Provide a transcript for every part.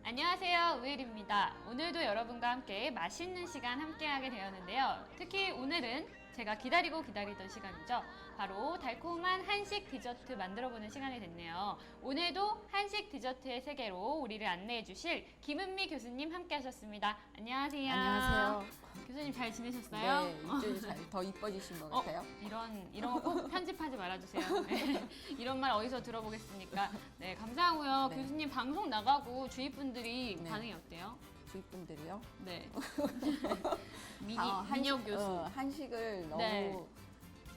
안녕하세요, 우일입니다. 오늘도 여러분과 함께 맛있는 시간 함께하게 되었는데요. 특히 오늘은 제가 기다리던 시간이죠. 바로 달콤한 한식 디저트 만들어보는 시간이 됐네요. 오늘도 한식 디저트의 세계로 우리를 안내해 주실 김은미 교수님 함께 하셨습니다. 안녕하세요. 안녕하세요. 교수님 잘 지내셨어요? 네, 일주일 더 이뻐지신 것 같아요. 이런 거 꼭 편집하지 말아주세요. 네. 이런 말 어디서 들어보겠습니까? 네, 감사하고요. 네. 교수님 방송 나가고 주위 분들이 네. 반응이 어때요? 주위 분들이요. 네. 민혁 교수. 한식을 너무 네.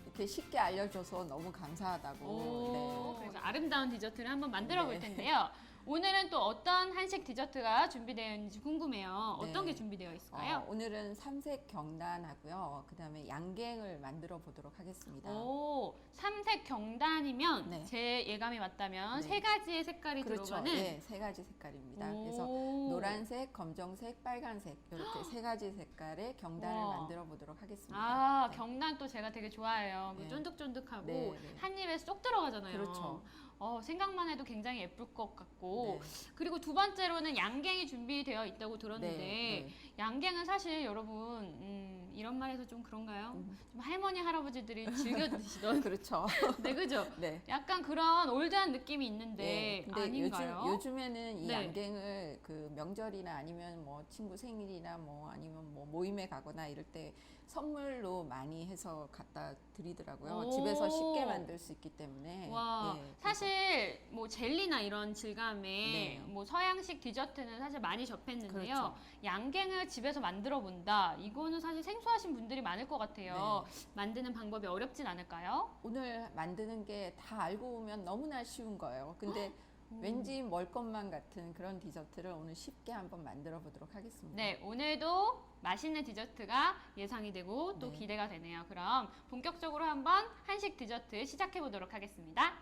이렇게 쉽게 알려줘서 너무 감사하다고. 오, 그래서 아름다운 디저트를 한번 만들어 볼 네. 텐데요. 오늘은 또 어떤 한식 디저트가 준비되어 있는지 궁금해요. 어떤 네. 게 준비되어 있을까요? 오늘은 삼색 경단하고요. 그다음에 양갱을 만들어 보도록 하겠습니다. 오, 삼색 경단이면 네. 제 예감이 맞다면 네. 세 가지의 색깔이 그렇죠. 들어가는 네, 세 가지 색깔입니다. 그래서 오. 노란색, 검정색, 빨간색 이렇게 세 가지 색깔의 경단을 와. 만들어 보도록 하겠습니다. 아, 네. 경단 또 제가 되게 좋아해요. 그 네. 쫀득쫀득하고 네, 네. 한 입에 쏙 들어가잖아요. 그렇죠. 생각만 해도 굉장히 예쁠 것 같고 네. 그리고 두 번째로는 양갱이 준비되어 있다고 들었는데 네, 양갱은 사실 여러분 이런 말해서 좀 그런가요? 음. 좀 할머니 할아버지들이 즐겨 드시던 그렇죠. 네, 그죠? 네. 약간 그런 올드한 느낌이 있는데 근데 아닌가요? 요즘에는 이 네. 양갱을 그 명절이나 아니면 뭐 친구 생일이나 뭐 아니면 뭐 모임에 가거나 이럴 때 선물로 많이 해서 갖다 드리더라고요. 오. 집에서 쉽게 만들 수 있기 때문에. 와, 예, 그래서 사실 뭐 젤리나 이런 질감의 네. 뭐 서양식 디저트는 사실 많이 접했는데요. 그렇죠. 양갱을 집에서 만들어 본다. 이거는 사실 생소하신 분들이 많을 것 같아요. 네. 만드는 방법이 어렵진 않을까요? 오늘 만드는 게 다 알고 보면 너무나 쉬운 거예요. 근데 왠지 멀 것만 같은 그런 디저트를 오늘 쉽게 한번 만들어 보도록 하겠습니다. 네, 오늘도 맛있는 디저트가 예상이 되고 또 네. 기대가 되네요. 그럼 본격적으로 한번 한식 디저트 시작해 보도록 하겠습니다.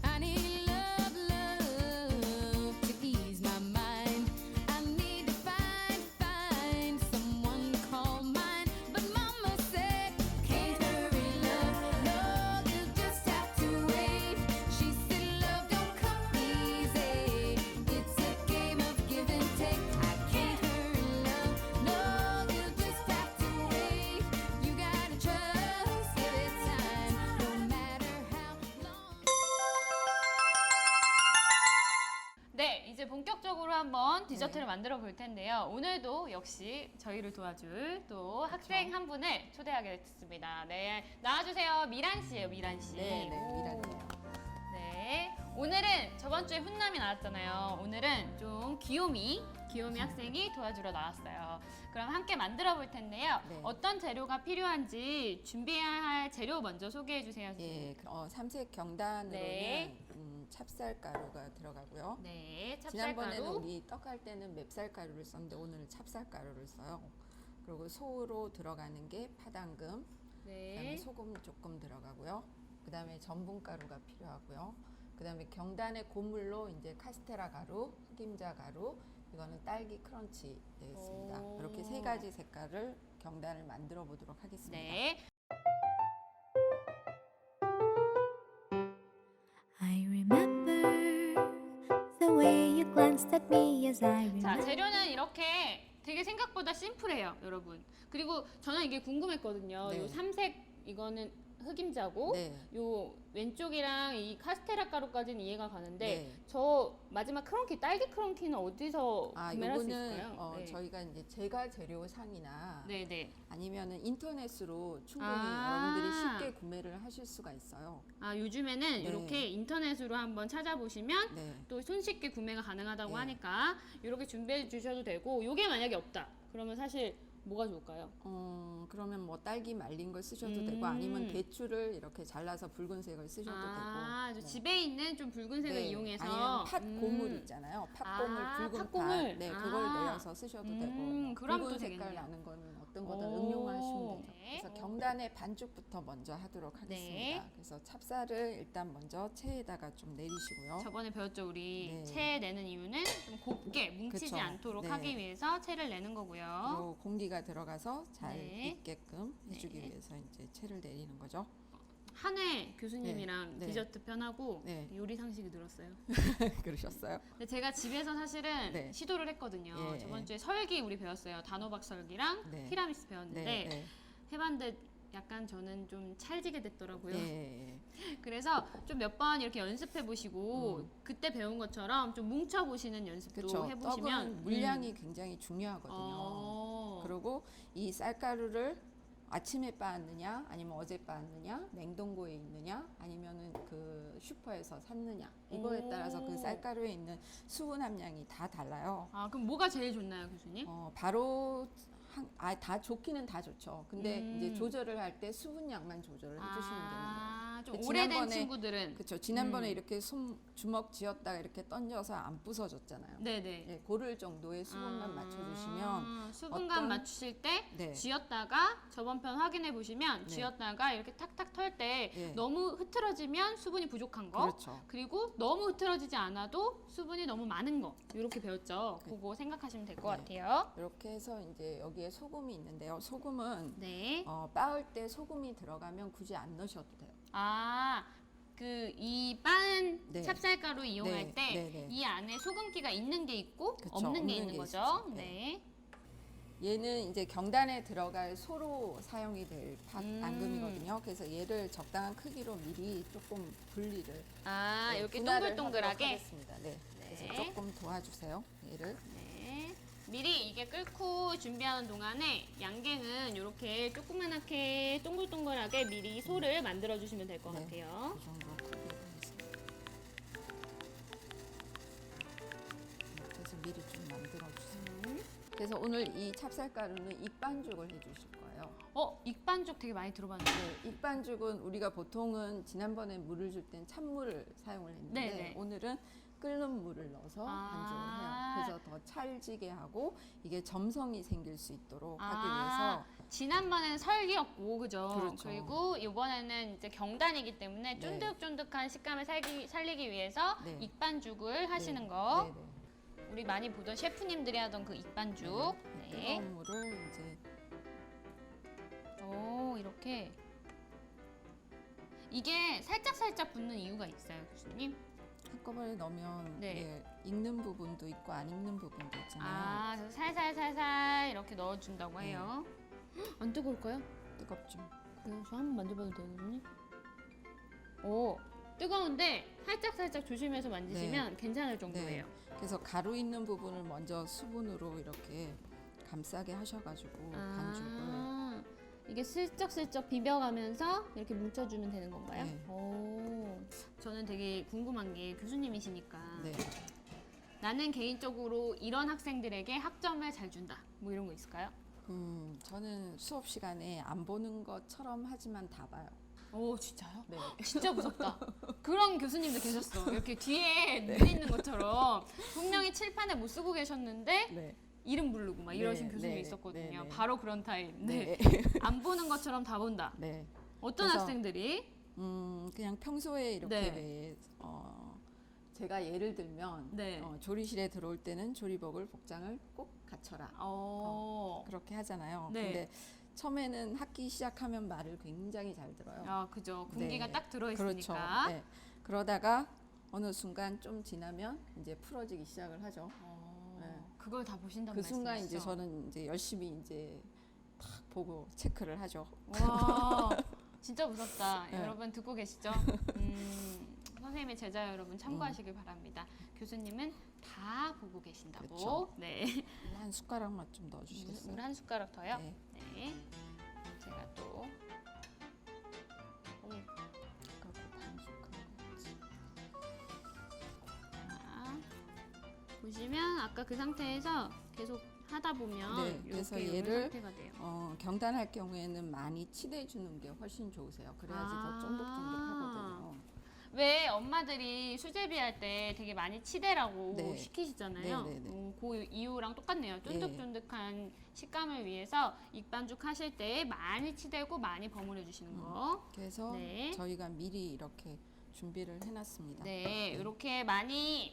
I need love, love to ease my mind. I need to find someone to call mine. But Mama said, can't hurry, love. No, you just have to wait. She said, love don't come easy. It's a game of give and take. I can't hurry, love. No, you just have to wait. You gotta trust every time, no matter how long. 네, 이제 본격적으로 한번 디저트를 만들어 볼 텐데요. 오늘도 역시 저희를 도와줄 또 학생 한 분을 초대하게 됐습니다. 네, 나와주세요. 미란 씨예요, 미란 씨. 네, 네, 오. 미란이에요. 네, 오늘은 저번 주에 훈남이 나왔잖아요. 오늘은 좀 귀요미 학생이 도와주러 나왔어요. 그럼 함께 만들어 볼 텐데요. 네. 어떤 재료가 필요한지 준비해야 할 재료 먼저 소개해 주세요. 선생님. 예, 삼색 경단으로는 네. 찹쌀가루가 들어가고요. 네, 지난번에는 찹쌀가루. 우리 떡할 때는 맵쌀가루를 썼는데 오늘은 찹쌀가루를 써요. 그리고 소로 들어가는 게 파당금, 그다음에 네. 소금 조금 들어가고요. 그다음에 전분가루가 필요하고요. 그다음에 경단의 고물로 이제 카스테라 가루, 흑임자 가루, 이거는 딸기 크런치 되겠습니다. 오. 이렇게 세 가지 색깔을 경단을 만들어 보도록 하겠습니다. 네. I remember the way you glanced at me as I 자, remember. 재료는 이렇게 되게 생각보다 심플해요, 여러분. 그리고 저는 이게 궁금했거든요. 네. 요 삼색 이거는 흑임자고 네. 요 왼쪽이랑 이 카스테라 가루까지는 이해가 가는데 네. 저 마지막 크런키 딸기 크런키는 어디서 구매할 수 요거는 있을까요? 네. 저희가 이제 제과 재료 상이나 네네. 아니면은 인터넷으로 충분히 아. 여러분들이 쉽게 구매를 하실 수가 있어요. 아, 요즘에는 네. 이렇게 인터넷으로 한번 찾아보시면 네. 또 손쉽게 구매가 가능하다고 네. 하니까 이렇게 준비해 주셔도 되고 요게 만약에 없다. 그러면 사실 뭐가 좋을까요? 그러면 뭐 딸기 말린 걸 쓰셔도 되고 아니면 대추를 이렇게 잘라서 붉은색을 쓰셔도 아, 되고. 저 뭐. 집에 있는 좀 붉은색을 네. 이용해서 아니면 팥 고물 있잖아요. 팥고물 아, 붉은 팥고물. 팥. 네, 그걸 아. 내어서 쓰셔도 되고. 뭐 그럼 또 붉은 색깔 되겠네요. 나는 거는 어떤 거든 오. 응용하시면 되죠. 네. 그래서 경단의 반죽부터 먼저 하도록 하겠습니다. 그래서 찹쌀을 일단 먼저 체에다가 좀 내리시고요. 저번에 배웠죠, 우리 네. 채 내는 이유는 좀 곱게 뭉치지 그쵸. 않도록 네. 하기 위해서 채를 내는 거고요. 그리고 공기가 들어가서 잘 네. 익게끔 해주기 네. 위해서 이제 채를 내리는 거죠. 한해 교수님이랑 네. 디저트 편하고 네. 요리 상식이 늘었어요. 그러셨어요? 근데 제가 집에서 사실은 네. 시도를 했거든요. 예, 저번 예. 주에 설기 우리 배웠어요. 단호박 설기랑 네. 티라미수 배웠는데 네, 네. 해봤는데 약간 저는 좀 찰지게 됐더라고요. 예, 예. 그래서 좀 몇 번 이렇게 연습해 보시고 그때 배운 것처럼 좀 뭉쳐 보시는 연습도 그렇죠. 해보시면 떡은 물량이 굉장히 중요하거든요. 그리고 이 쌀가루를 아침에 빻느냐, 아니면 어제 빻느냐, 냉동고에 있느냐, 아니면은 그 슈퍼에서 샀느냐, 이거에 따라서 그 쌀가루에 있는 수분 함량이 다 달라요. 아, 그럼 뭐가 제일 좋나요, 교수님? 바로 다 좋기는 다 좋죠. 근데 이제 음. 조절을 할 때 수분량만 조절을 해주시면 됩니다. 좀 그 오래된 지난번에- 친구들은 그렇죠. 지난번에 이렇게 주먹 쥐었다가 이렇게 던져서 안 부서졌잖아요. 네네. 예, 고를 정도의 수분만 맞춰주시면 수분감 어떤- 맞추실 때 네. 쥐었다가 저번 편 확인해 보시면 네. 쥐었다가 이렇게 탁탁 털 때 네. 너무 흐트러지면 수분이 부족한 거 그렇죠. 그리고 너무 흐트러지지 않아도 수분이 너무 많은 거 이렇게 배웠죠. 그- 그거 생각하시면 될 것 네. 같아요. 이렇게 해서 이제 여기에 소금이 있는데요. 소금은 네. 빻을 때 소금이 들어가면 굳이 안 넣으셔도 돼요. 아, 그 이 빤 네. 찹쌀가루 이용할 네, 때 네, 네. 이 안에 소금기가 있는 게 있고 그쵸, 없는 게 없는 있는 게 거죠. 있죠. 네. 얘는 이제 경단에 들어갈 소로 사용이 될 앙금이거든요. 그래서 얘를 적당한 크기로 미리 조금 분리를 아, 이렇게 분할을 하도록 동글동글하게. 하겠습니다. 네. 네. 그래서 조금 도와주세요. 얘를. 네. 미리 이게 끓고 준비하는 동안에 양갱은 이렇게 조그만하게 동글동글하게 미리 소를 만들어 주시면 될 것 네. 같아요. 이 정도 크기로 해서 이렇게 해서 미리 좀 만들어 주세요. 그래서 오늘 이 찹쌀가루는 익반죽을 해주실 거예요. 익반죽 되게 많이 들어봤는데. 네, 익반죽은 우리가 보통은 지난번에 물을 줄 땐 찬물을 사용을 했는데 네네. 오늘은 끓는 물을 넣어서 반죽을 해요. 그래서 더 찰지게 하고 이게 점성이 생길 수 있도록 하기 위해서 지난번에는 설기였고, 그죠? 그렇죠. 그리고 이번에는 이제 경단이기 때문에 네. 쫀득쫀득한 식감을 살리기 위해서 네. 익반죽을 하시는 네, 거. 네, 네. 우리 많이 보던 셰프님들이 하던 그 익반죽. 네. 뜨거운 물을 이제 오, 이렇게. 이게 살짝살짝 붓는 이유가 있어요, 교수님? 한꺼번에 넣으면 네. 예, 익는 부분도 있고 안 익는 부분도 있잖아요. 아, 그래서 살살살살 이렇게 넣어준다고 네. 해요. 안 뜨거울까요? 뜨겁죠. 그래요? 저 한번 만져봐도 돼요, 교수님? 오, 뜨거운데 살짝살짝 조심해서 만지시면 괜찮을 정도예요. 그래서 가루 있는 부분을 먼저 수분으로 이렇게 감싸게 하셔가지고 반죽을 이게 슬쩍슬쩍 비벼가면서 이렇게 뭉쳐주면 되는 건가요? 네. 오, 저는 되게 궁금한 게 교수님이시니까 네. 나는 개인적으로 이런 학생들에게 학점을 잘 준다. 뭐 이런 거 있을까요? 저는 수업 시간에 안 보는 것처럼 하지만 다 봐요. 오, 진짜요? 네. 진짜 무섭다. 그런 교수님도 계셨어. 이렇게 뒤에 눈 있는 것처럼 분명히 칠판에 못 쓰고 계셨는데 네. 이름 부르고 막 이러신 네, 교수님이 네, 있었거든요. 네, 네. 바로 그런 타입. 네. 네. 안 보는 것처럼 다 본다. 네. 어떤 그래서- 학생들이? 그냥 평소에 이렇게 네. 왜, 제가 예를 들면 네. 조리실에 들어올 때는 조리복을 복장을 꼭 갖춰라. 그렇게 하잖아요. 네. 근데 처음에는 학기 시작하면 말을 굉장히 잘 들어요. 아, 그죠. 군기가 네. 딱 그렇죠. 들어있으니까. 네. 그러다가 어느 순간 좀 지나면 이제 풀어지기 시작을 하죠. 네. 그걸 다 보신단 그 순간 말씀이시죠? 이제 저는 이제 열심히 이제 탁 보고 체크를 하죠. 와, 진짜 무섭다. 네. 여러분 듣고 계시죠? 선생님의 제자 여러분 참고하시길 바랍니다. 교수님은 다 보고 계신다고. 그쵸. 네. 한 숟가락만 좀 넣어주시겠어요? 물 한 숟가락 더요? 네. 네. 제가 또 아까 그 반숙한 거 있지. 자, 보시면 아까 그 상태에서 계속 하다 보면 네, 그래서 이렇게 얘를 상태가 돼요. 경단할 경우에는 많이 치대주는 게 훨씬 좋으세요. 그래야지 더 쫀득쫀득하거든요. 왜 엄마들이 수제비 할 때 되게 많이 치대라고 네. 시키시잖아요. 네, 네, 네. 그 이유랑 똑같네요. 쫀득쫀득한 식감을 위해서 익반죽 하실 때 많이 치대고 많이 버무려 주시는 거. 그래서 네. 저희가 미리 이렇게 준비를 해놨습니다. 네, 이렇게 많이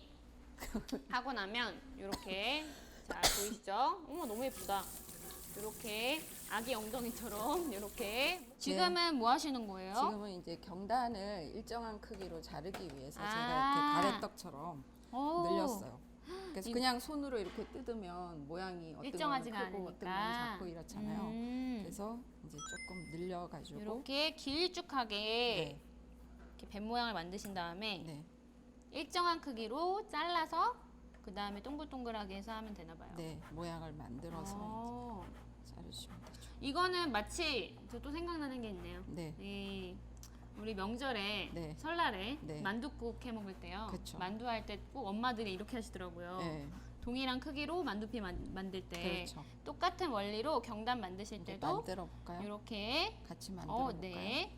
하고 나면 이렇게 자 보이시죠? 어머 너무 예쁘다. 이렇게 아기 엉덩이처럼 이렇게. 지금은 뭐 하시는 거예요? 지금은 이제 경단을 일정한 크기로 자르기 위해서 아. 제가 이렇게 가래떡처럼 오. 늘렸어요. 그래서 그냥 손으로 이렇게 뜯으면 모양이 어떤 일정하지가 거는 크고 어떤 거는 않으니까. 작고 이렇잖아요. 그래서 이제 조금 늘려가지고 이렇게 길쭉하게 네, 이렇게 뱀 모양을 만드신 다음에 네, 일정한 크기로 잘라서 그 다음에 동글동글하게 해서 하면 되나 봐요. 네, 모양을 만들어서 어. 이제 자르시면 되죠. 이거는 마치 저 또 생각나는 게 있네요. 네, 이 우리 명절에 네. 설날에 네. 만둣국 해 먹을 때요. 그쵸. 만두 할 때 꼭 엄마들이 이렇게 하시더라고요. 네, 동일한 크기로 만두피 만들 때 그렇죠. 똑같은 원리로 경단 만드실 이제 때도 만들어 볼까요? 이렇게 같이 만들어 볼까요? 네.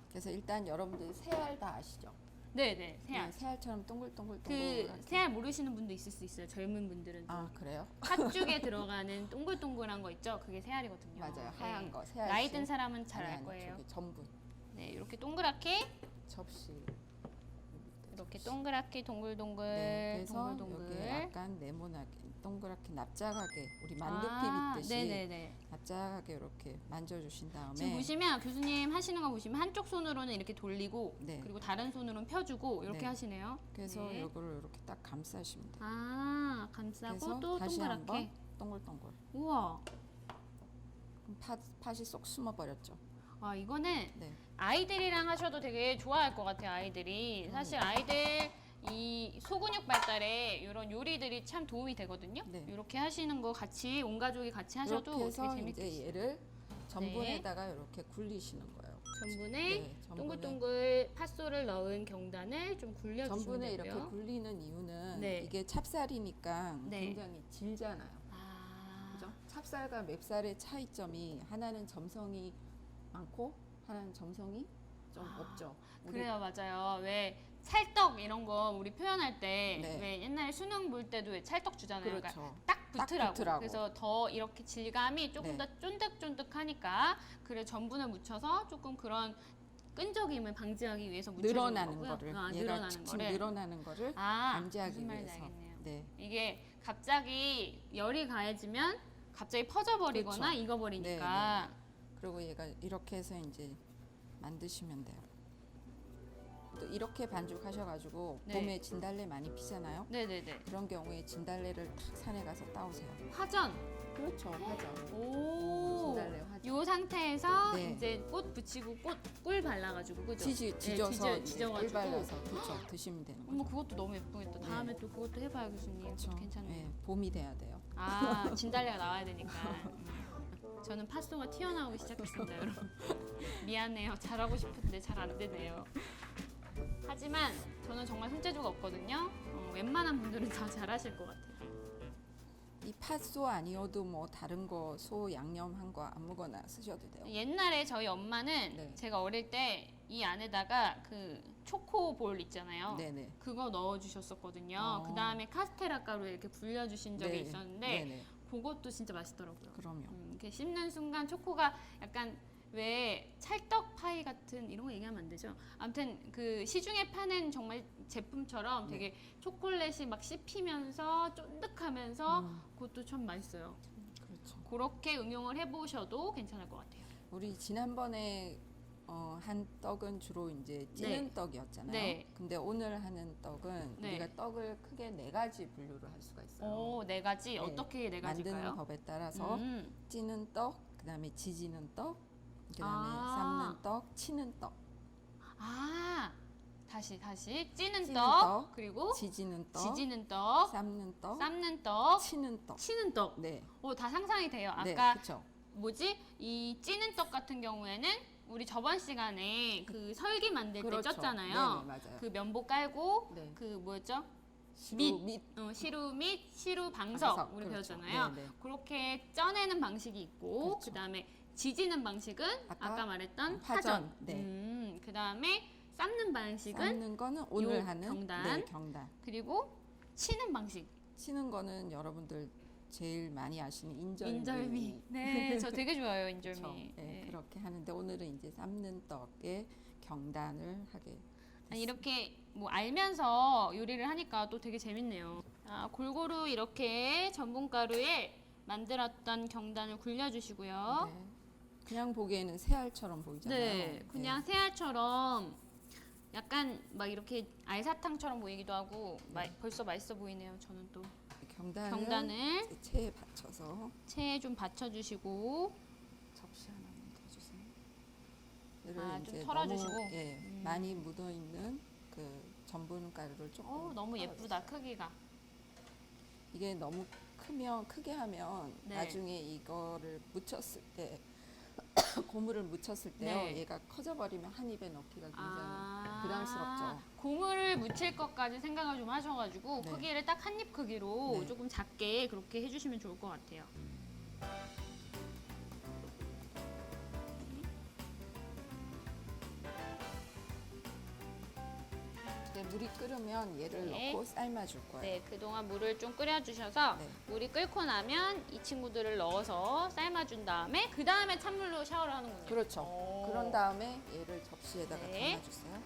그래서 일단 여러분들 새알 다 아시죠? 네네 새알. 네, 새알처럼 동글동글 그 동글동글. 새알 모르시는 분도 있을 수 있어요. 젊은 분들은. 아 그래요? 팥죽에 들어가는 동글동글한 거 있죠? 그게 새알이거든요. 맞아요. 네. 하얀 거 새알. 나이 든 사람은 잘 알 거예요. 저기 전분 네, 이렇게 동그랗게 접시. 이렇게 동그랗게 동글동글 네, 그래서 여기 동글동글. 약간 네모나게 동그랗게 납작하게 우리 만두피 빚듯이 네네네. 납작하게 이렇게 만져주신 다음에 지금 보시면 교수님 하시는 거 보시면 한쪽 손으로는 이렇게 돌리고 네. 그리고 다른 손으로는 펴주고 이렇게 네. 하시네요. 그래서 네. 이거를 이렇게 딱 감싸시면 돼요. 아 감싸고 그래서 또 다시 한번 동그랗게. 동글동글. 우와. 그럼 팥이 쏙 숨어버렸죠. 아 이거는 네, 아이들이랑 하셔도 되게 좋아할 것 같아요. 아이들이 사실 아이들 이 소근육 발달에 이런 요리들이 참 도움이 되거든요. 네. 이렇게 하시는 거 같이 온 가족이 같이 하셔도 이렇게 해서 되게 재밌게 이제 얘를 전분에다가 이렇게 굴리시는 거예요. 전분에 네, 전분에. 동글동글 팥소를 넣은 경단을 좀 굴려주시면 전분에 되고요. 이렇게 굴리는 이유는 네. 이게 찹쌀이니까 네. 굉장히 질잖아요. 아, 그죠? 찹쌀과 맵쌀의 차이점이 하나는 점성이 많고 하나는 점성이 좀 없죠. 우리 그래요, 맞아요. 왜 찰떡 이런 거 우리 표현할 때 네. 왜 옛날에 수능 볼 때도 왜 찰떡 주잖아요. 그러니까 그렇죠. 딱 붙으라고. 붙으라고. 그래서 더 이렇게 질감이 조금 네. 더 쫀득쫀득하니까 그래 전분을 묻혀서 조금 그런 끈적임을 방지하기 위해서 묻혀주는 늘어나는 거고요. 거를 아, 얘가 늘어나는 칙칙 거를. 늘어나는 거를 아, 방지하기 무슨 말인지 위해서. 알겠네요. 네. 이게 갑자기 열이 가해지면 갑자기 퍼져버리거나 그렇죠. 익어버리니까. 그리고 얘가 이렇게 해서 이제 만드시면 돼요. 또 이렇게 반죽하셔가지고 네. 봄에 진달래 많이 피잖아요. 네네네. 그런 경우에 진달래를 탁 산에 가서 따오세요. 화전. 그렇죠, 화전. 오. 진달래 화전. 요 상태에서 네. 이제 꽃 붙이고 꿀 발라가지고 그죠? 지져서 네, 지져가지고. 꿀 발라서 그렇죠 드시면 되는 어머 거죠. 그것도 너무 예쁘겠다. 다음에 또 그것도 해봐요 교수님. 그렇죠. 그것도 괜찮네요. 네, 봄이 돼야 돼요. 아 진달래가 나와야 되니까. 저는 팥소가 튀어나오기 시작했습니다 여러분. 미안해요. 잘하고 싶은데 잘 안 되네요. 하지만 저는 정말 손재주가 없거든요. 웬만한 분들은 다 잘하실 것 같아요. 이 팥소 아니어도 뭐 다른 거 소 양념한 거 아무거나 쓰셔도 돼요. 옛날에 저희 엄마는 네. 제가 어릴 때 이 안에다가 그 초코볼 있잖아요. 네네. 그거 넣어주셨었거든요. 어. 그 다음에 카스테라 가루 이렇게 불려주신 적이 네. 있었는데 네네. 그것도 진짜 맛있더라고요. 그럼요. 이렇게 씹는 순간 초코가 약간 왜 찰떡 파이 같은 이런 거 얘기하면 안 되죠. 아무튼 그 시중에 파는 정말 제품처럼 되게 초콜릿이 막 씹히면서 쫀득하면서 그것도 참 맛있어요. 그렇죠. 그렇게 응용을 해보셔도 괜찮을 것 같아요. 우리 지난번에 한 떡은 주로 이제 찌는 네. 떡이었잖아요. 네. 근데 오늘 하는 떡은 네. 우리가 떡을 크게 4가지 분류를 할 수가 있어요. 오, 네 가지 네. 어떻게 네 가지일까요? 만드는 법에 따라서 찌는 떡, 그다음에 지지는 떡, 그다음에 아. 삶는 떡, 치는 떡, 아, 다시 찌는 찌는 떡, 떡, 그리고 지지는 떡, 지지는 떡, 삶는 떡, 삶는 떡, 치는 떡. 치는 떡. 네. 오, 다 상상이 돼요. 네, 아까 그렇죠. 뭐지? 이 찌는 떡 같은 경우에는 우리 저번 시간에 그 설기 만들 때 그렇죠. 쪘잖아요. 네네, 맞아요. 그 면보 깔고 네. 그 뭐였죠? 시루 밑. 시루 및 시루 방석 방석, 우리 그렇죠. 배웠잖아요. 네네. 그렇게 쪄내는 방식이 있고 그렇죠. 그다음에 지지는 방식은 아까 말했던 화전. 화전. 네. 그다음에 삶는 방식은 삶는 거는 오늘 요 하는 경단. 네, 경단. 그리고 치는 방식. 치는 거는 여러분들 제일 많이 아시는 인절미. 인절미. 네, 저 되게 좋아해요 인절미. 그렇죠. 네, 네. 그렇게 하는데 오늘은 이제 삶는 떡에 경단을 하게. 아니, 이렇게 뭐 알면서 요리를 하니까 또 되게 재밌네요. 골고루 이렇게 전분가루에 만들었던 경단을 굴려주시고요. 네. 그냥 보기에는 새알처럼 보이잖아요. 네, 그냥 새알처럼 약간 막 이렇게 알사탕처럼 보이기도 하고 벌써 맛있어 보이네요. 저는 또 경단을 체에 받쳐서 체에 좀 받쳐주시고 접시 하나만 더 주세요. 얘를 좀 이제 털어주시고. 너무, 많이 묻어 있는 그 전분 가루를 조금. 너무 예쁘다 크기가. 이게 너무 크게 하면 네. 나중에 이거를 묻혔을 때 고무를 묻혔을 때요. 네. 얘가 커져버리면 한 입에 넣기가 굉장히 부담스럽죠. 고무를 묻힐 것까지 생각을 좀 하셔가지고 네. 크기를 딱 한 입 크기로 네. 조금 작게 그렇게 해주시면 좋을 것 같아요. 이제 물이 끓으면 얘를 네. 넣고 삶아줄 거예요. 네, 그동안 물을 좀 끓여주셔서 네. 물이 끓고 나면 이 친구들을 넣어서 삶아준 다음에 그 다음에 찬물로 샤워를 하는군요. 그렇죠. 오. 그런 다음에 얘를 접시에다가 네. 담아주세요.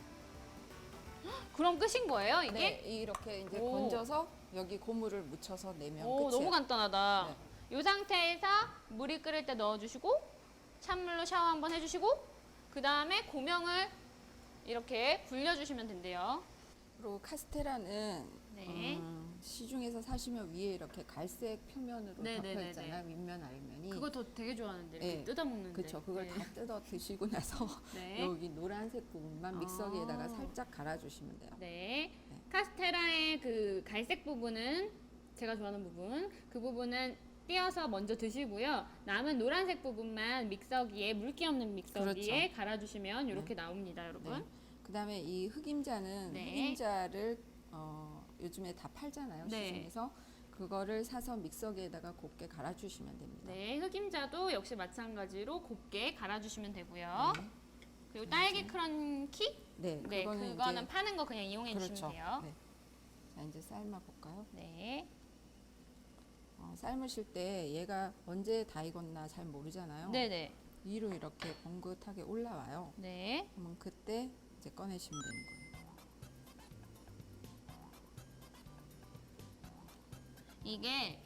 그럼 끝인 거예요, 이게? 네, 이렇게 이제 오. 건져서 여기 고무를 묻혀서 내면 오, 끝이에요. 너무 간단하다. 네. 이 상태에서 물이 끓을 때 넣어주시고 찬물로 샤워 한번 해주시고 그 다음에 고명을 이렇게 굴려주시면 된대요. 그리고 카스테라는 네. 시중에서 사시면 위에 이렇게 갈색 표면으로 네, 네, 덮여 네, 있잖아요. 윗면 아랫면이. 그거 더 되게 좋아하는데 이렇게 네. 뜯어먹는데. 그렇죠. 그걸 네. 다 뜯어 드시고 나서 네. 여기 노란색 부분만 믹서기에다가 아. 살짝 갈아주시면 돼요. 네. 네. 카스테라의 그 갈색 부분은 제가 좋아하는 부분. 그 부분은 띄어서 먼저 드시고요. 남은 노란색 부분만 믹서기에 물기 없는 믹서기에 그렇죠. 갈아주시면 이렇게 나옵니다, 여러분. 네. 그다음에 이 흑임자는 네. 흑임자를 요즘에 다 팔잖아요. 네. 시중에서 그거를 사서 믹서기에다가 곱게 갈아주시면 됩니다. 네, 흑임자도 역시 마찬가지로 곱게 갈아주시면 되고요. 네. 그리고 딸기 크런키? 네, 네, 그거는 이제 파는 거 그냥 이용해 그렇죠. 주시면 돼요. 네. 자, 이제 삶아 볼까요? 네. 삶으실 때 얘가 언제 다 익었나 잘 모르잖아요. 네네. 위로 이렇게 봉긋하게 올라와요. 네. 그러면 그때 이제 꺼내시면 되는 거예요. 이게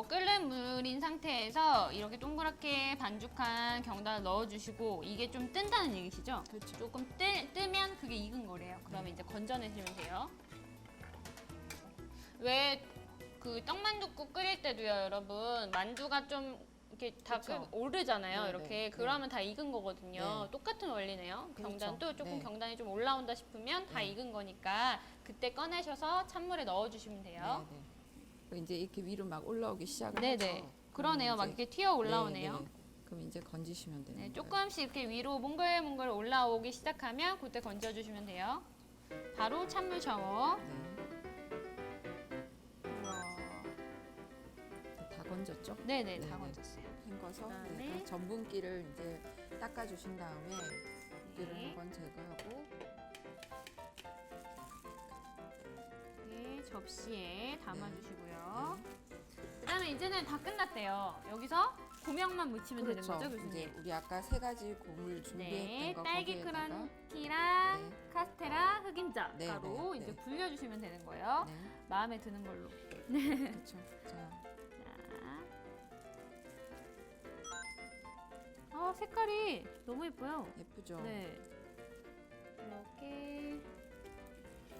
끓는 물인 상태에서 이렇게 동그랗게 반죽한 경단을 넣어주시고 이게 좀 뜬다는 얘기시죠? 그렇죠. 조금 뜨면 그게 익은 거래요. 그러면 이제 건져내시면 돼요. 왜 그 떡만둣국 끓일 때도요, 여러분 만두가 좀 이렇게 다 그쵸. 오르잖아요. 네, 이렇게 네, 그러면 다 익은 거거든요. 네. 똑같은 원리네요. 그렇죠. 경단도 조금 네. 경단이 좀 올라온다 싶으면 다 네. 익은 거니까 그때 꺼내셔서 찬물에 넣어주시면 돼요. 네, 네. 그리고 이제 이렇게 위로 막 올라오기 시작을 네네. 하죠. 그러네요. 막 이제 이렇게 튀어 올라오네요. 네, 네. 그럼 이제 건지시면 되는 네, 거예요. 조금씩 이렇게 위로 몽글몽글 올라오기 시작하면 그때 건져주시면 돼요. 바로 찬물 샤워. 네. 다 건졌죠? 네네, 네, 다 네. 건졌어요. 헹궈서 그다음에 네, 전분기를 이제 닦아주신 다음에 물기를 네. 한번 제거하고 네, 접시에 담아주시고요. 네. 그다음에 이제는 다 끝났대요. 여기서 고명만 묻히면 되는 그렇죠. 거죠, 이제 교수님? 우리 아까 세 가지 고물 준비했던 네, 거 딸기 거기에다가 크런키랑 네. 카스테라, 흑임자 네, 가루 네, 이제 네. 불려주시면 되는 거예요. 네, 마음에 드는 걸로. 그렇죠. 자, 자. 색깔이 너무 예뻐요. 예쁘죠? 네. 이렇게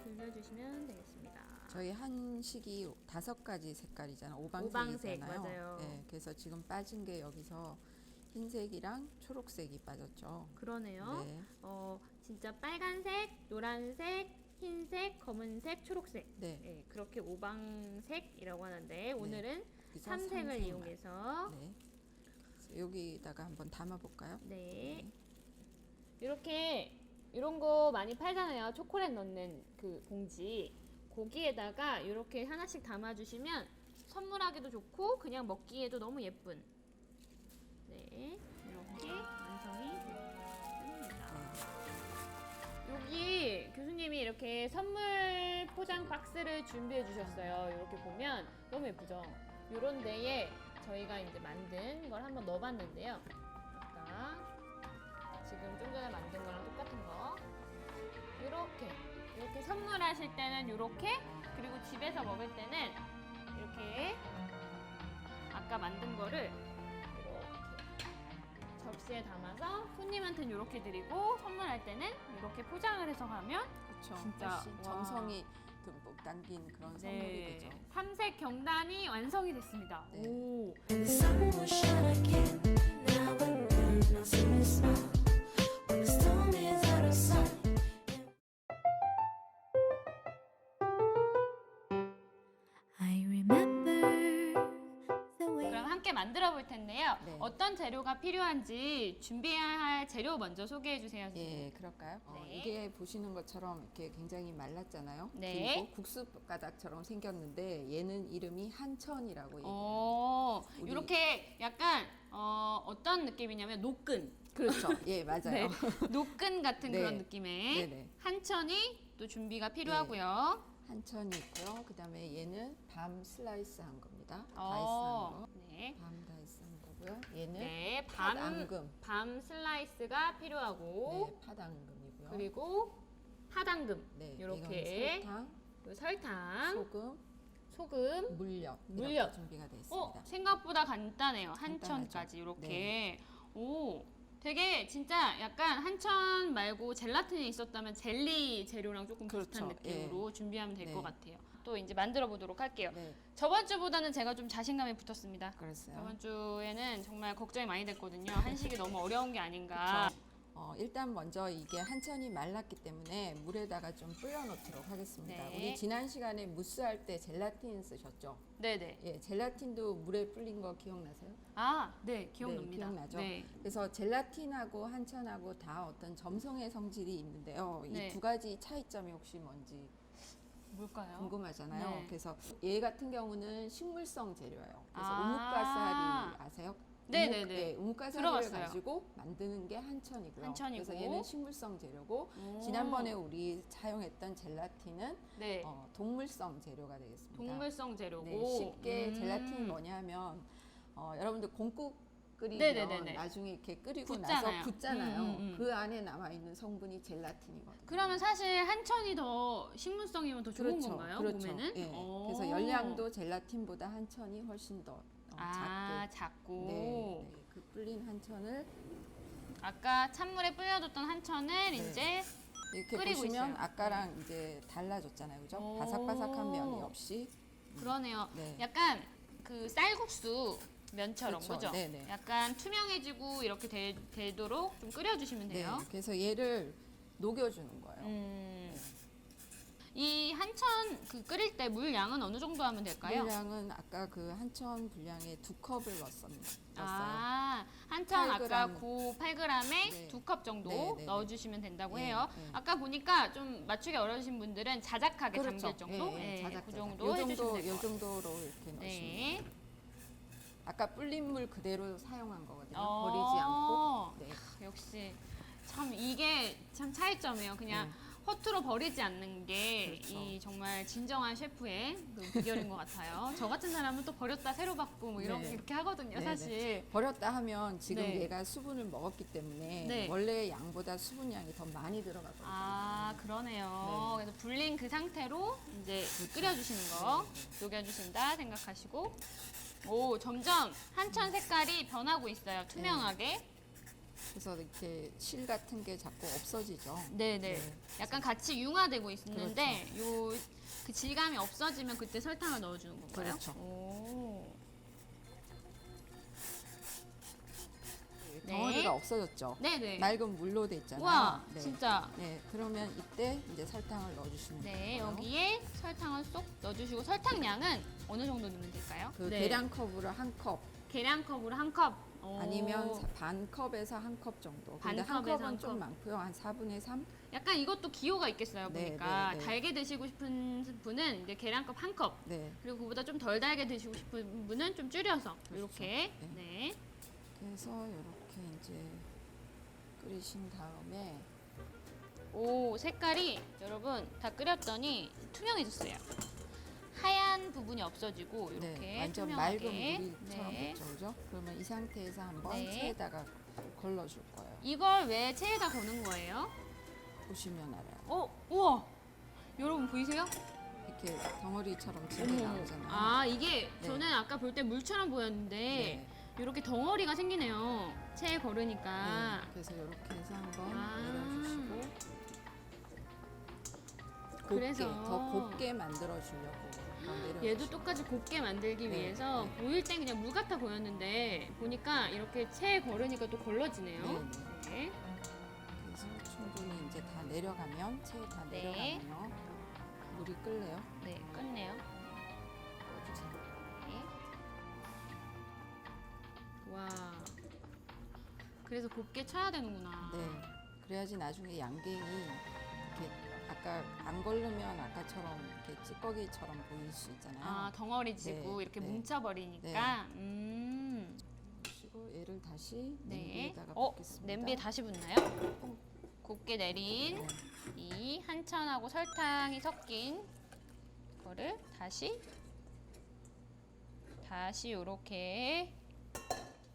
불려주시면 되겠습니다. 저희 한식이 5가지 색깔이잖아요. 오방색, 오방색이잖아요. 맞아요. 네, 그래서 지금 빠진 게 여기서 흰색이랑 초록색이 빠졌죠. 그러네요. 네, 진짜 빨간색, 노란색, 흰색, 검은색, 초록색. 네. 네, 그렇게 오방색이라고 하는데 오늘은 그래서 삼색을 삼색만. 이용해서 네. 그래서 여기다가 한번 담아볼까요? 네. 이렇게 이런 거 많이 팔잖아요. 초콜릿 넣는 그 봉지. 거기에다가 이렇게 하나씩 담아주시면 선물하기도 좋고 그냥 먹기에도 너무 예쁜. 네, 이렇게 완성이 됩니다. 여기 교수님이 이렇게 선물 포장 박스를 준비해 주셨어요. 이렇게 보면 너무 예쁘죠? 이런 데에 저희가 이제 만든 걸 한번 넣어봤는데요. 아까 지금 좀 전에 만든 거랑 똑같은 거. 이렇게 선물하실 때는 이렇게, 그리고 집에서 먹을 때는 이렇게 아까 만든 거를 이렇게 접시에 담아서 손님한테는 이렇게 드리고 선물할 때는 이렇게 포장을 해서 가면 그렇죠. 진짜, 훨씬 와. 정성이 듬뿍 담긴 그런 선물이 되죠. 삼색 경단이 완성이 됐습니다. 네. 오. And the sun will shine again. Now and then I'll see you smile. When the storm is out of sight. I remember the way. 그럼 함께 만들어 볼 텐데요. 네. 어떤 재료가 필요한지 준비해야 할 재료 먼저 소개해 주세요. 선생님. 예, 그럴까요? 네. 이게 보시는 것처럼 이렇게 굉장히 말랐잖아요. 네. 그리고 국수 가닥처럼 생겼는데 얘는 이름이 한천이라고 얘기해요. 우리- 이렇게 약간 어떤 느낌이냐면 노끈. 그렇죠. 예, 맞아요. 네. 노끈 같은 네. 그런 느낌의 네네. 한천이 또 준비가 필요하고요. 한천이 있고요. 그다음에 얘는 밤 슬라이스 한 겁니다. 다이스 한 거. 네. 밤 다이스 한 거고요. 얘는 네, 팥 밤 슬라이스가 필요하고 네, 팥앙금이고요. 그리고 팥당금 네, 이렇게 이건 설탕, 그리고 설탕, 소금, 소금. 물엿, 물엿. 이렇게 준비가 되어 있습니다. 생각보다 간단해요. 간단하죠. 한천까지 이렇게. 네. 오, 되게 진짜 약간 한천 말고 젤라틴이 있었다면 젤리 재료랑 조금 비슷한 그렇죠. 느낌으로 준비하면 될 네. 것 같아요. 또 이제 만들어 보도록 할게요. 네, 저번 주보다는 제가 좀 자신감이 붙었습니다. 그랬어요. 저번 주에는 정말 걱정이 많이 됐거든요. 한식이 너무 어려운 게 아닌가. 일단 먼저 이게 한천이 말랐기 때문에 물에다가 좀 불려놓도록 하겠습니다. 네. 우리 지난 시간에 무스 할 때 젤라틴 쓰셨죠? 네네. 예, 젤라틴도 물에 불린 거 기억나세요? 아, 네, 기억납니다. 네, 기억나죠? 네. 그래서 젤라틴하고 한천하고 다 어떤 점성의 성질이 있는데요. 네. 이 두 가지 차이점이 혹시 뭔지 뭘까요? 궁금하잖아요. 네. 그래서 얘 같은 경우는 식물성 재료예요. 그래서 아. 우뭇가사리 아세요? 네네네. 네, 우뭇가사리를 들어봤어요. 가지고 만드는 게 한천이고요. 한천이고. 그래서 얘는 식물성 재료고 오. 지난번에 우리 사용했던 젤라틴은 네. 동물성 재료가 되겠습니다. 동물성 재료고. 네, 쉽게 젤라틴이 음. 뭐냐면 여러분들 공국 끓이면 네네네네. 나중에 이렇게 끓이고 굳잖아요. 나서 굳잖아요. 음. 그 안에 남아 있는 성분이 젤라틴이거든요. 그러면 사실 한천이 더 식물성이면 더 좋은 건가요? 그렇죠. 보면은? 예. 오. 그래서 열량도 젤라틴보다 한천이 훨씬 더 작게. 작고. 네, 네. 그 불린 한천을 아까 찬물에 불려뒀던 한천을 이제 이렇게 끓이고 보시면 있어요. 아까랑 이제 달라졌잖아요, 그죠? 오. 바삭바삭한 면이 없이. 그러네요. 네. 약간 그 쌀국수 면처럼 그렇죠. 그죠? 네네. 약간 투명해지고 이렇게 되도록 좀 끓여주시면 네. 돼요. 그래서 얘를 녹여주는 거예요. 이 한천 그 끓일 때 물 양은 어느 정도 하면 될까요? 물량은 아까 그 한천 분량에 2컵을 넣었어요. 한천 8g. 아까 고 8g에 네. 2컵 정도 네, 네, 넣어주시면 된다고 네, 해요. 네. 아까 보니까 좀 맞추기 어려우신 분들은 자작하게 담길 정도? 자작, 그 자작. 정도 요 해주시면 정도, 될 요 것 같아요. 정도로 이렇게 넣으시면 네. 돼요. 아까 불린 물 그대로 사용한 거거든요. 어. 버리지 않고. 네. 역시 참 이게 참 차이점이에요. 그냥 허투루 버리지 않는 게 그렇죠. 이 정말 진정한 셰프의 그 비결인 것 같아요. 저 같은 사람은 또 버렸다 새로 받고 뭐 네. 이렇게 하거든요, 네, 사실. 버렸다 하면 지금 네. 얘가 수분을 먹었기 때문에 네. 원래 양보다 수분량이 더 많이 들어가거든요. 아, 그러네요. 네. 그래서 불린 그 상태로 이제 끓여주시는 거, 녹여주신다 생각하시고. 오, 점점 한천 색깔이 변하고 있어요. 투명하게. 그래서 이렇게 실 같은 게 자꾸 없어지죠. 네네. 네. 약간 같이 융화되고 있는데 요 그 질감이 없어지면 그때 설탕을 넣어주는 건가요? 그렇죠. 오. 네. 덩어리가 없어졌죠. 네네. 맑은 물로 돼 있잖아요. 우와, 네. 진짜. 네, 그러면 이때 이제 설탕을 넣어주시면 네, 돼요. 여기에 설탕을 쏙 넣어주시고 설탕 양은 어느 정도 넣으면 될까요? 그 네. 계량컵으로 한 컵, 계량컵으로 한 컵. 오. 아니면 반 컵에서 한 컵 정도. 근데 한 컵에서 컵은 한 좀 컵. 많고요. 한 4분의 3. 약간 이것도 기호가 있겠어요. 네, 보니까 네, 네. 달게 드시고 싶은 분은 이제 계량컵 한 컵. 네. 그리고 그보다 좀 덜 달게 드시고 싶은 분은 좀 줄여서 그렇죠. 이렇게. 네. 네. 그래서 이렇게 이제 끓이신 다음에 오, 색깔이 여러분 다 끓였더니 투명해졌어요. 하얀 부분이 없어지고 이렇게 네, 완전 투명하게. 맑은 물처럼 네. 됐죠, 그죠? 그러면 이 상태에서 한번 네. 체에다가 걸러줄 거예요. 이걸 왜 체에다 거는 거예요? 보시면 알아요. 우와. 여러분 보이세요? 이렇게 덩어리처럼 젤이 어머. 나오잖아요. 아, 이게 네. 저는 아까 볼 때 물처럼 보였는데 네. 이렇게 덩어리가 생기네요. 체에 거르니까. 네, 그래서 이렇게 해서 한번 아. 내려주시고 곱게 그래서 더 곱게 만들어 주려고 내려. 얘도 똑같이 곱게 만들기 네, 위해서 네. 보일 땐 그냥 물 같아 보였는데 보니까 이렇게 체에 거르니까 또 걸러지네요. 네, 네. 그래서 충분히 이제 다 내려가면 체에 다 네. 내려가면요 물이 끓네요. 네, 끝내요. 넣어주세요. 네. 와. 그래서 곱게 쳐야 되는구나. 네. 그래야지 나중에 양갱이 이렇게 아까 안 걸르면 아까처럼 이렇게 찌꺼기처럼 보일 수 있잖아요. 아, 덩어리 지고 네, 이렇게 네. 뭉쳐버리니까. 그리고 얘를 다시 네. 냄비에다가 어, 붓겠습니다. 냄비에 다시 붓나요? 곱게 내린 네. 이 한천하고 설탕이 섞인 거를 다시 이렇게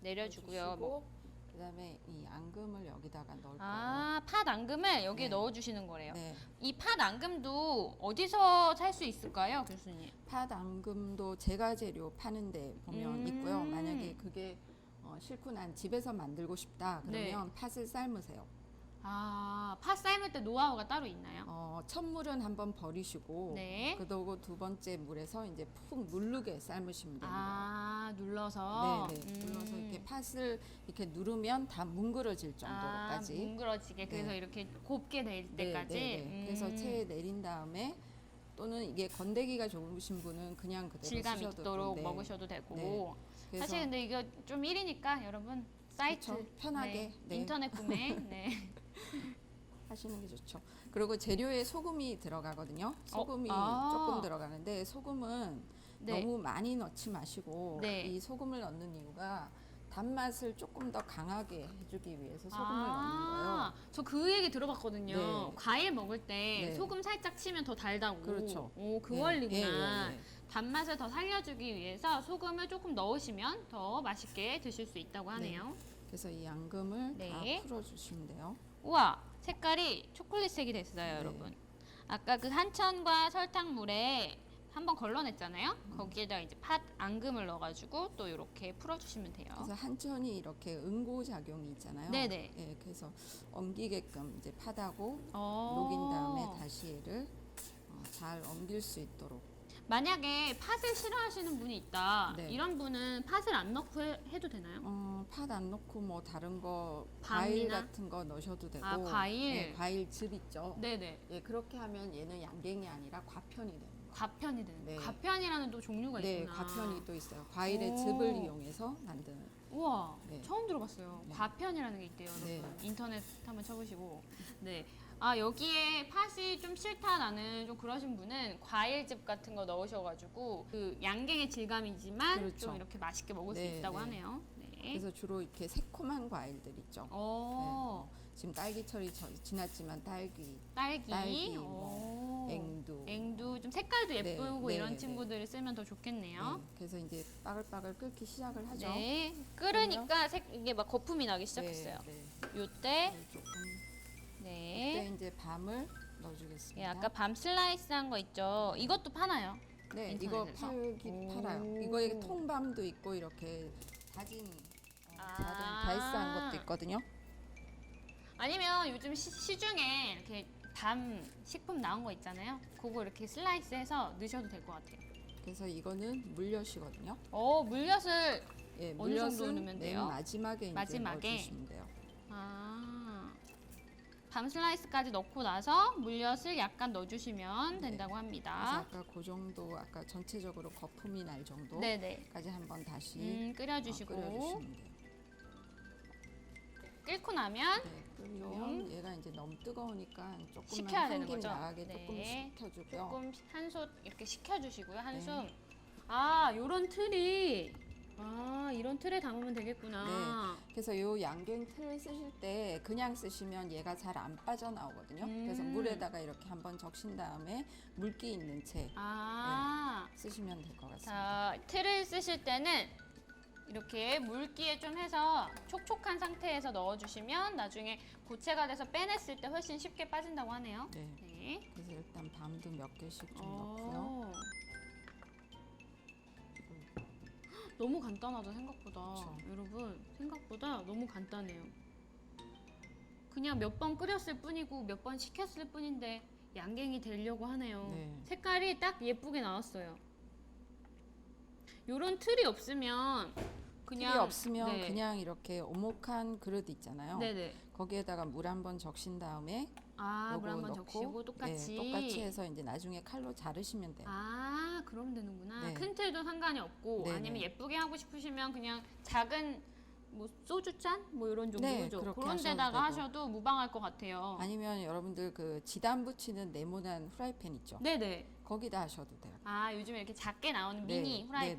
내려주고요. 뭐. 그다음에 이 앙금을 여기다가 넣을 아, 팥 앙금을 여기에 네. 넣어주시는 거래요. 거예요. 네. 이 팥 앙금도 어디서 살 수 있을까요, 교수님? 팥 앙금도 제과 재료 파는데 보면 있고요. 만약에 그게 싫고 난 집에서 만들고 싶다 그러면 팥을 삶으세요. 아, 팥 삶을 때 노하우가 따로 있나요? 첫 물은 한번 버리시고 네. 그러고 두 번째 물에서 이제 푹 누르게 삶으시면 됩니다. 아, 눌러서. 네, 눌러서 이렇게 팥을 이렇게 누르면 다 뭉그러질 정도로까지. 뭉그러지게. 그래서 네. 이렇게 곱게 낼 네, 때까지. 네, 네. 그래서 체에 내린 다음에 또는 이게 건더기가 좋으신 분은 그냥 그대로 질감 쓰셔도 있도록 네. 먹으셔도 되고. 네. 그래서 사실 근데 이거 좀 일이니까 여러분 사이트 그쵸, 편하게, 네. 인터넷 구매 네. 하시는 게 좋죠. 그리고 재료에 소금이 들어가거든요. 소금이 아. 조금 들어가는데 소금은 네. 너무 많이 넣지 마시고 네. 이 소금을 넣는 이유가 단맛을 조금 더 강하게 해주기 위해서 소금을 넣는 거예요. 저 그 얘기 들어봤거든요. 네. 과일 먹을 때 네. 소금 살짝 치면 더 달다고. 그렇죠. 오, 그 네. 원리구나. 예, 예, 예. 단맛을 더 살려주기 위해서 소금을 조금 넣으시면 더 맛있게 드실 수 있다고 하네요. 그래서 이 앙금을 네. 다 풀어주시면 돼요. 우와, 색깔이 초콜릿색이 됐어요, 네. 여러분. 아까 그 한천과 설탕물에 한번 걸러냈잖아요. 거기에다 이제 팥 앙금을 넣어가지고 또 이렇게 풀어주시면 돼요. 그래서 한천이 이렇게 응고 작용이 있잖아요. 네네. 예, 그래서 옮기게끔 이제 팥하고 어. 녹인 다음에 다시 얘를 잘 옮길 수 있도록. 만약에 팥을 싫어하시는 분이 있다. 네. 이런 분은 팥을 안 넣고 해도 되나요? 팥 안 넣고 뭐 다른 거 과일 밤이나? 같은 거 넣으셔도 되고. 아, 과일? 네, 과일즙 있죠. 네네. 예, 그렇게 하면 얘는 양갱이 아니라 과편이 됩니다. 과편이 되는. 네. 과편이라는 또 종류가 네, 있구나. 과편이 또 있어요. 과일의 오. 즙을 이용해서 만드는. 우와, 네. 처음 들어봤어요. 네. 과편이라는 게 있대요, 여러분. 네. 인터넷 한번 쳐보시고. 네. 아, 여기에 팥이 좀 싫다 나는 좀 그러신 분은 과일즙 같은 거 넣으셔가지고 그 양갱의 질감이지만 그렇죠. 좀 이렇게 맛있게 먹을 수 네, 있다고 네. 하네요. 네. 그래서 주로 이렇게 새콤한 과일들 있죠. 어, 지금 딸기철이 지났지만 딸기, 딸기, 뭐 앵두. 앵두 좀 색깔도 네, 예쁘고 네, 이런 네. 친구들을 쓰면 더 좋겠네요. 네, 그래서 이제 빠글빠글 끓기 시작을 하죠. 네, 끓으니까 이게 막 거품이 나기 시작했어요. 네, 요때, 네. 조금 네. 그때 이제 밤을 넣어주겠습니다. 예, 아까 밤 슬라이스한 거 있죠. 이것도 파나요? 네, 이거 인터넷에서? 팔아요. 이거에 통밤도 있고 이렇게 다진 다이스한 것도 있거든요. 아니면 요즘 시중에 이렇게 밤 식품 나온 거 있잖아요. 그거 이렇게 슬라이스해서 넣으셔도 될 것 같아요. 그래서 이거는 물엿이거든요. 물엿을 예, 어느 정도 물엿은 넣으면 맨 돼요? 마지막에 이제 마지막에? 넣어주시면 돼요. 밤 슬라이스까지 넣고 나서 물엿을 약간 넣어주시면 네. 된다고 그래서 합니다. 아까 그 정도, 아까 전체적으로 거품이 날 정도까지 네네. 한번 다시 끓여주시고 끓여주시면 돼요. 끓고 나면 네, 끓이면 얘가 이제 너무 뜨거우니까 조금만 식혀야 되는 한김 거죠? 나가게 네. 조금 식혀주고요. 조금 한솥 이렇게 식혀주시고요. 한숨. 네. 요런 틀이 이런 틀에 담으면 되겠구나. 그래서 요 양갱 틀 쓰실 때 그냥 쓰시면 얘가 잘 안 빠져나오거든요. 그래서 물에다가 이렇게 한번 적신 다음에 물기 있는 채 쓰시면 될 것 같습니다. 자, 틀을 쓰실 때는 이렇게 물기에 좀 해서 촉촉한 상태에서 넣어주시면 나중에 고체가 돼서 빼냈을 때 훨씬 쉽게 빠진다고 하네요. 네. 네. 그래서 일단 밤도 몇 개씩 좀 넣고요. 너무 간단하다 생각보다. 그쵸. 여러분 생각보다 너무 간단해요. 그냥 몇 번 끓였을 뿐이고 몇 번 식혔을 뿐인데 양갱이 되려고 하네요. 네. 색깔이 딱 예쁘게 나왔어요. 요런 틀이 없으면 그냥 틀이 없으면 네. 그냥 이렇게 오목한 그릇 있잖아요. 네네. 거기에다가 물 한번 적신 다음에 아, 물 요거 한번 넣고, 적시고 똑같이. 네, 똑같이 해서 이제 나중에 칼로 자르시면 돼요. 아, 그러면 되는구나. 네. 큰 틀도 상관이 없고 네네. 아니면 예쁘게 하고 싶으시면 그냥 작은 뭐 소주잔 뭐 이런 네, 정도죠. 그렇게 그런 하셔도 데다가 되고. 하셔도 무방할 것 같아요. 아니면 여러분들 그 지단 붙이는 네모난 프라이팬 있죠? 네네. 거기다 하셔도 돼요. 아, 요즘에 이렇게 작게 나오는 네, 미니 네.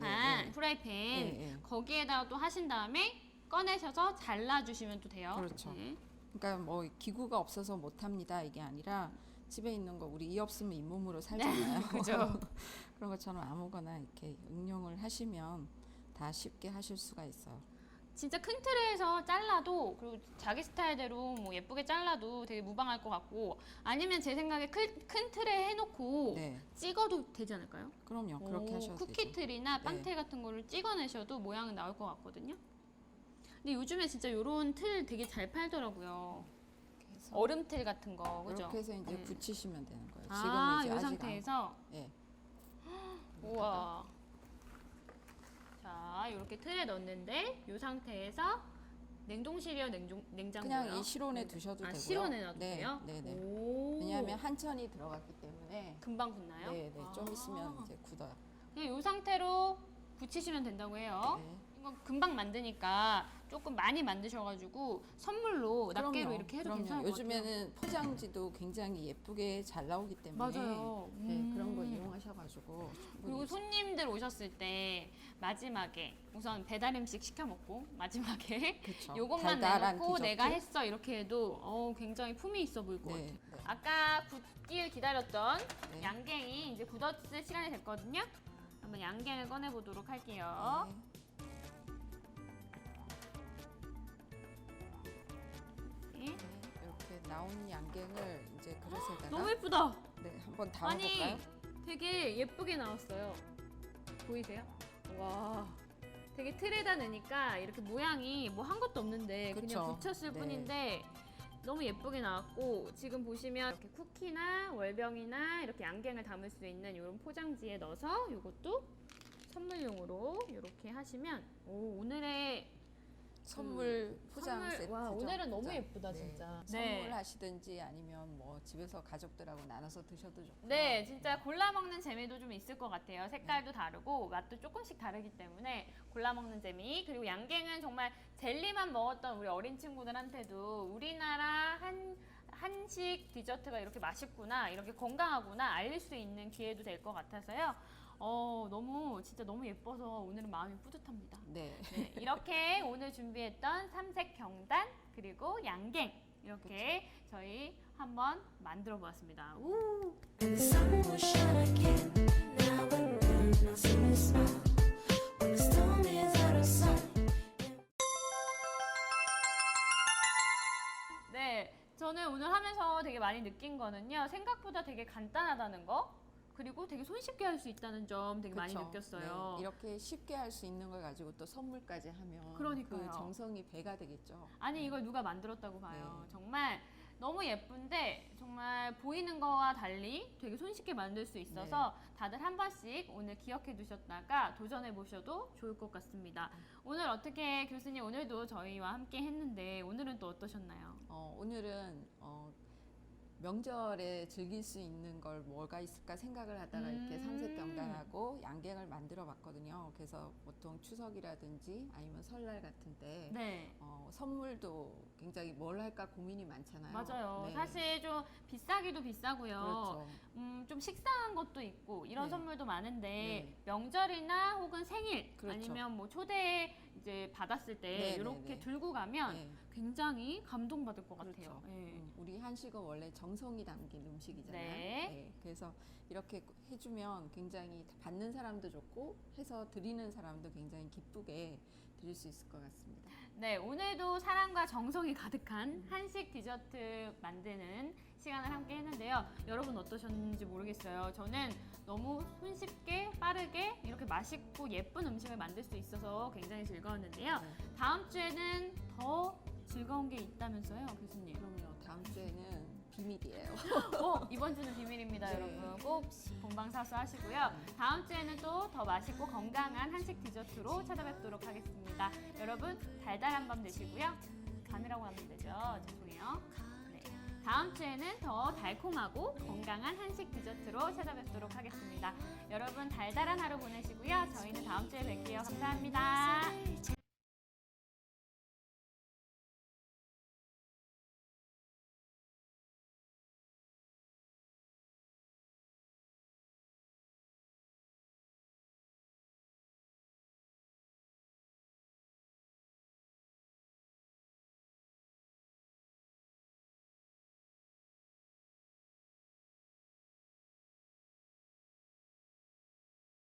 프라이팬 네, 네. 거기에다가 또 하신 다음에 꺼내셔서 잘라주시면 또 돼요. 그렇죠. 네. 그러니까 뭐 기구가 없어서 못합니다 이게 아니라 집에 있는 거 우리 이 없으면 잇몸으로 살잖아요. 그죠. 그런 것처럼 아무거나 이렇게 응용을 하시면 다 쉽게 하실 수가 있어요. 진짜 큰 틀에서 잘라도 그리고 자기 스타일대로 뭐 예쁘게 잘라도 되게 무방할 것 같고 아니면 제 생각에 큰 틀에 해놓고 네, 찍어도 되지 않을까요? 그럼요. 그렇게 하셔도 쿠키 되죠. 틀이나 네. 빵틀 같은 거를 찍어내셔도 모양은 나올 것 같거든요. 근데 요즘에 진짜 이런 틀 되게 잘 팔더라고요. 그래서 얼음틀 같은 거, 그죠? 이렇게 해서 이제 네. 붙이시면 되는 거예요. 아, 지금은 이제 이 아직 상태에서. 예. 우와. 자, 이렇게 틀에 넣는데 이 상태에서 냉동실이요, 냉장고요? 그냥 이 실온에 두셔도 아, 되고요. 실온에 놔도 네, 돼요? 네, 네. 오. 왜냐하면 한천이 들어갔기 때문에 금방 굳나요? 네, 네. 좀 아. 있으면 이제 굳어요. 그냥 이 상태로 붙이시면 된다고 해요. 네. 이거 금방 만드니까 조금 많이 만드셔가지고 선물로 낱개로 그럼요, 이렇게 해도 그럼요. 괜찮을 것 같아요. 요즘에는 포장지도 굉장히 예쁘게 잘 나오기 때문에 맞아요. 네, 그런 거 이용하셔가지고 그리고 충분히 손님들 오셨을 때 마지막에 우선 배달 음식 시켜 먹고 마지막에 그쵸. 요것만 달달한 내놓고 디저트? 내가 했어 이렇게 해도 굉장히 품이 있어 보일 것 네, 같아요. 네. 아까 굳길 기다렸던 네. 양갱이 이제 굳었을 시간이 됐거든요. 한번 양갱을 꺼내 보도록 할게요. 네. 네. 네, 이렇게 나온 양갱을 이제 그릇에다가 너무 예쁘다. 네, 한번 아니 담아볼까요? 되게 예쁘게 나왔어요. 보이세요? 와. 되게 틀에다 넣으니까 이렇게 모양이 뭐 한 것도 없는데 그냥 그쵸. 붙였을 네. 뿐인데 너무 예쁘게 나왔고 지금 보시면 이렇게 쿠키나 월병이나 이렇게 양갱을 담을 수 있는 이런 포장지에 넣어서 이것도 선물용으로 이렇게 하시면 오늘의 선물 포장 선물, 세트죠. 와, 오늘은 너무 포장. 예쁘다, 네. 진짜. 네. 선물하시든지 아니면 뭐 집에서 가족들하고 나눠서 드셔도 좋고. 네, 진짜 골라 먹는 재미도 좀 있을 것 같아요. 색깔도 다르고 맛도 조금씩 다르기 때문에 골라 먹는 재미. 그리고 양갱은 정말 젤리만 먹었던 우리 어린 친구들한테도 우리나라 한식 디저트가 이렇게 맛있구나, 이렇게 건강하구나 알릴 수 있는 기회도 될 것 같아서요. 너무 진짜 너무 예뻐서 오늘은 마음이 뿌듯합니다. 네. 네, 이렇게 오늘 준비했던 삼색 경단 그리고 양갱 이렇게 저희 한번 만들어 보았습니다. 우! And the sun will shine again now and then. I'll see you smile when the storm is out of sight. 네, 저는 오늘 하면서 되게 많이 느낀 거는요. 생각보다 되게 간단하다는 거. 그리고 되게 손쉽게 할 수 있다는 점 되게 많이 그쵸. 느꼈어요. 네, 이렇게 쉽게 할 수 있는 걸 가지고 또 선물까지 하면 그러니까요. 그 정성이 배가 되겠죠. 아니 이걸 누가 만들었다고 봐요. 네. 정말 너무 예쁜데 정말 보이는 거와 달리 되게 손쉽게 만들 수 있어서 다들 한 번씩 오늘 기억해 두셨다가 도전해 보셔도 좋을 것 같습니다. 오늘 어떻게 교수님 오늘도 저희와 함께 했는데 오늘은 또 어떠셨나요? 오늘은 명절에 즐길 수 있는 걸 뭐가 있을까 생각을 하다가 이렇게 삼색경단하고 양갱을 만들어 봤거든요. 그래서 보통 추석이라든지 아니면 설날 같은 때 네. 선물도 굉장히 뭘 할까 고민이 많잖아요. 맞아요. 네. 사실 좀 비싸기도 비싸고요. 그렇죠. 좀 식상한 것도 있고 이런 네. 선물도 많은데 네. 명절이나 혹은 생일 그렇죠. 아니면 뭐 초대 이제 받았을 때 네, 이렇게 네, 네. 들고 가면 네. 굉장히 감동받을 것 그렇죠. 같아요. 네. 우리 한식은 원래 정성이 담긴 음식이잖아요. 네. 그래서 이렇게 해주면 굉장히 받는 사람도 좋고 해서 드리는 사람도 굉장히 기쁘게 드릴 수 있을 것 같습니다. 네, 오늘도 사랑과 정성이 가득한 한식 디저트 만드는 시간을 함께 했는데요. 여러분 어떠셨는지 모르겠어요. 저는 너무 손쉽게 빠르게 이렇게 맛있고 예쁜 음식을 만들 수 있어서 굉장히 즐거웠는데요. 다음 주에는 더 즐거운 게 있다면서요, 교수님? 그럼요. 다음 주에는 비밀이에요. 이번 주는 비밀입니다, 네. 여러분. 꼭 본방사수 하시고요. 다음 주에는 또 더 맛있고 건강한 한식 디저트로 찾아뵙도록 하겠습니다. 여러분, 달달한 밤 되시고요. 밤이라고 하면 되죠. 죄송해요. 네. 다음 주에는 더 달콤하고 건강한 한식 디저트로 찾아뵙도록 하겠습니다. 여러분, 달달한 하루 보내시고요. 저희는 다음 주에 뵐게요. 감사합니다.